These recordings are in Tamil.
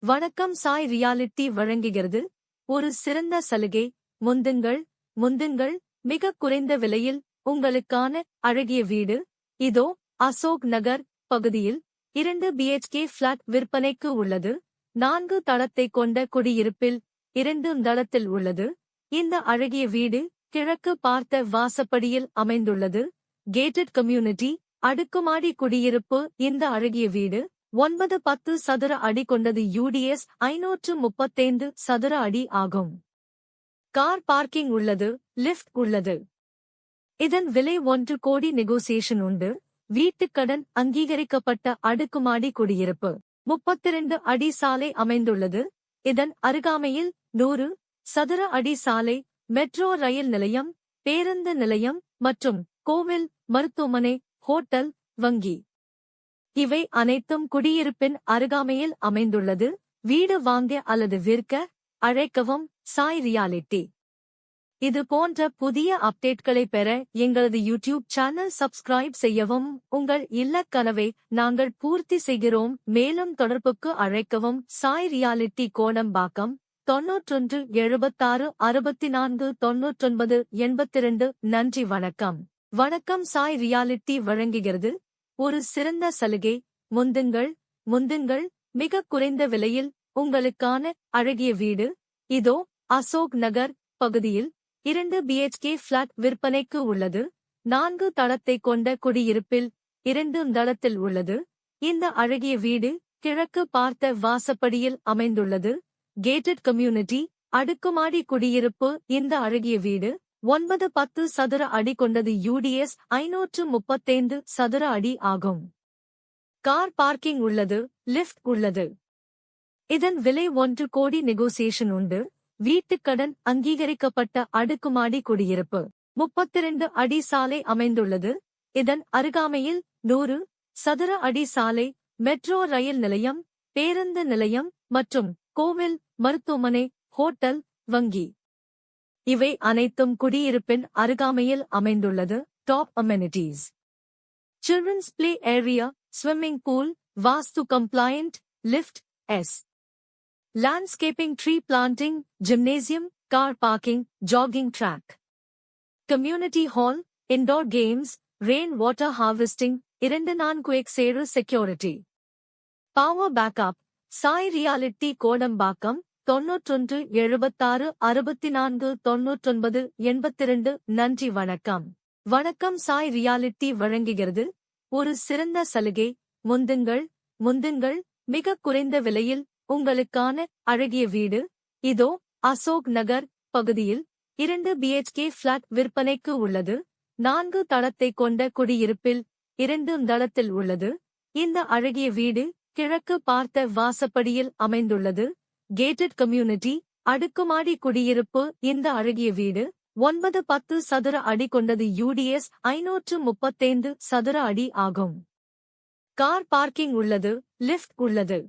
வணக்கம் சாய் ரியாலிட்டி வழங்குகிறது ஒரு சிறந்த சலுகை. முந்துங்கள் மிக குறைந்த விலையில் உங்களுக்கான அழகிய வீடு இதோ அசோக் நகர் பகுதியில் 2 BHK பிளாட் விற்பனைக்கு உள்ளது. 4 தளத்தை கொண்ட குடியிருப்பில் 2 தளத்தில் உள்ளது. இந்த அழகிய வீடு கிழக்கு பார்த்த வாசப்படியில் அமைந்துள்ளது. கேட்டட் கம்யூனிட்டி அடுக்குமாடி குடியிருப்பு. இந்த அழகிய வீடு 9-10 சதுர அடி கொண்டது. UDS 535 சதுர அடி ஆகும். கார் பார்க்கிங் உள்ளது. லிஃப்ட் உள்ளது. இதன் விலை 1 கோடி நெகோசியேஷன் உண்டு. வீட்டுக்கடன் அங்கீகரிக்கப்பட்ட அடுக்குமாடி குடியிருப்பு. 32 அடி சாலை அமைந்துள்ளது. இதன் அருகாமையில் 100 சதுர அடி சாலை, மெட்ரோ ரயில் நிலையம், பேருந்து நிலையம் மற்றும் கோவில், மருத்துவமனை, ஹோட்டல், வங்கி இவை அனைத்தும் குடியிருப்பின் அருகாமையில் அமைந்துள்ளது. வீடு வாங்க அல்லது விற்க அழைக்கவும் சாய் ரியாலிட்டி. இது போன்ற புதிய அப்டேட்களை பெற எங்களது யூடியூப் சேனல் சப்ஸ்கிரைப் செய்யவும். உங்கள் இல்லக் கனவை நாங்கள் பூர்த்தி செய்கிறோம். மேலும் தொடர்புக்கு அழைக்கவும். சாய் ரியாலிட்டி, கோடம்பாக்கம், 91 76 64 99 82. நன்றி. வணக்கம் சாய் ரியாலிட்டி வழங்குகிறது ஒரு சிறந்த சலுகை. முந்துங்கள் மிக குறைந்த விலையில் உங்களுக்கான அழகிய வீடு இதோ அசோக் நகர் பகுதியில் 2 BHK பிளாட் விற்பனைக்கு உள்ளது. 4 தளத்தை கொண்ட குடியிருப்பில் 2 தளத்தில் உள்ளது. இந்த அழகிய வீடு கிழக்கு பார்த்த வாசப்படியில் அமைந்துள்ளது. கேட்டட் கம்யூனிட்டி அடுக்குமாடி குடியிருப்பு. இந்த அழகிய வீடு 9-10 சதுர அடி கொண்டது. UDS 535 சதுர அடி ஆகும். கார் பார்க்கிங் உள்ளது. லிஃப்ட் உள்ளது. இதன் விலை 1 கோடி நெகோசியேஷன் உண்டு. வீட்டுக்கடன் அங்கீகரிக்கப்பட்ட அடுக்குமாடி குடியிருப்பு. 32 அடி சாலை அமைந்துள்ளது. இதன் அருகாமையில் 100 சதுர அடி சாலை, மெட்ரோ ரயில் நிலையம், பேருந்து நிலையம் மற்றும் கோவில், மருத்துவமனை, ஹோட்டல், வங்கி இவை அனைத்தும் குடியிருப்பின் அருகாமையில் அமைந்துள்ளது. Top amenities: children's play area, swimming pool, Vastu compliant, lift, landscaping, tree planting, gymnasium, car parking, jogging track, community hall, indoor games, rain water harvesting, 24x7 security, power backup. Sai Reality, Kodambakkam, 91 76 64 99 82. நன்றி. வணக்கம் சாய் ரியாலிட்டி வழங்குகிறது ஒரு சிறந்த சலுகை. முந்துங்கள் மிக குறைந்த விலையில் உங்களுக்கான அழகிய வீடு இதோ அசோக் நகர் பகுதியில் 2 BHK பிளாட் விற்பனைக்கு உள்ளது. 4 தளத்தை கொண்ட குடியிருப்பில் 2 தளத்தில் உள்ளது. இந்த அழகிய வீடு கிழக்கு பார்த்த வாசப்படியில் அமைந்துள்ளது. கேட்டட் கம்யூனிட்டி அடுக்குமாடி குடியிருப்பு. இந்த அழகிய வீடு 9-10 சதுர அடி கொண்டது. UDS 535 சதுர அடி ஆகும். கார் பார்க்கிங் உள்ளது. லிஃப்ட் உள்ளது.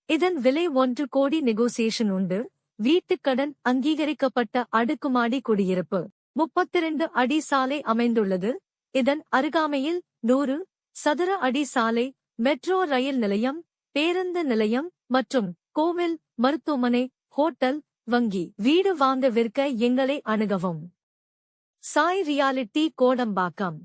இதன் விலை 1 கோடி நெகோசியேஷன் உண்டு. வீட்டுக்கடன் அங்கீகரிக்கப்பட்ட அடுக்குமாடி குடியிருப்பு. 32 அடி சாலை அமைந்துள்ளது. இதன் அருகாமையில் 100 சதுர அடி சாலை, மெட்ரோ ரயில் நிலையம், பேருந்து நிலையம் மற்றும் கோவில், மருத்துவமனை, ஹோட்டல், வங்கி வீடு வாங்க விற்க எங்களை அணுகவும். சாய் ரியாலிட்டி, கோடம்பாக்கம்.